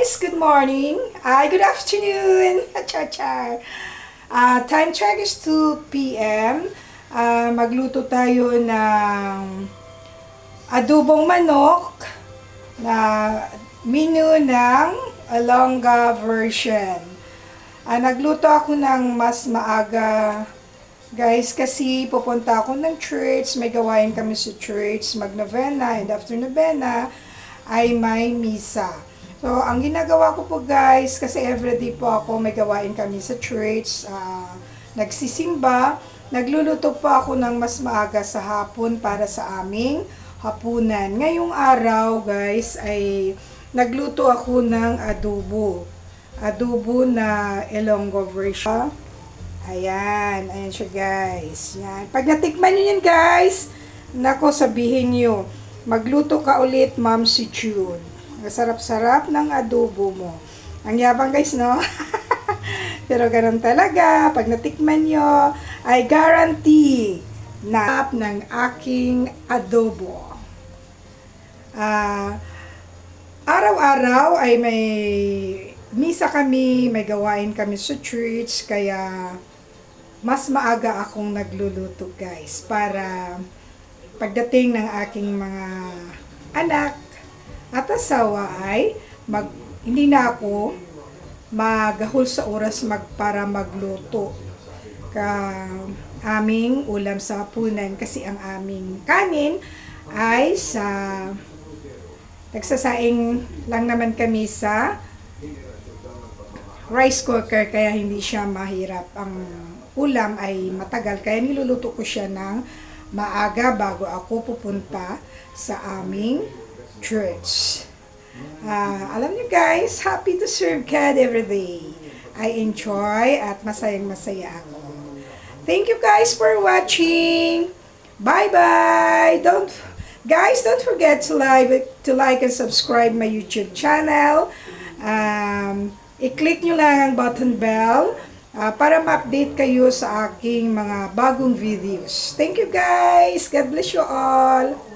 guys, good morning. Good afternoon. Char. Time check is 2 p.m. Magluto tayo ng adobong manok na menu ng Olonga version. Nagluto ako ng mas maaga, guys, kasi pupunta ako ng church. May gawain kami sa church, mag-novena, and after novena ay may misa. So, ang ginagawa ko po, guys, kasi everyday po ako may gawain kami sa church, nagsisimba, nagluluto po ako ng mas maaga sa hapon para sa aming hapunan. Ngayong araw, guys, ay nagluto ako ng adobo. Adobo na Ilonggo version. Ayan siya, guys. Yan. Pag natikman nyo yan, guys, nako, sabihin nyo, magluto ka ulit, Ma'am si June. Ang sarap-sarap ng adobo mo. Ang yabang, guys, no? Pero ganun talaga. Pag natikman nyo, I guarantee na ng aking adobo. Araw-araw ay may misa kami, may gawain kami sa church, kaya mas maaga akong nagluluto, guys, para pagdating ng aking mga anak at asawa ay hindi na ako maghahol sa oras para magluto aming ulam sa hapunan, kasi ang aming kanin ay nagsasaing lang naman kami sa rice cooker, kaya hindi siya mahirap. Ang ulam ay matagal, kaya niluluto ko siya ng maaga bago ako pupunta sa aming church. Alam niyo, guys, happy to serve God every day. I enjoy at masayang-masaya ako. Thank you, guys, for watching. Bye-bye. Don't forget to like and subscribe my YouTube channel. I-click nyo lang ang button bell para ma-update kayo sa aking mga bagong videos. Thank you, guys. God bless you all.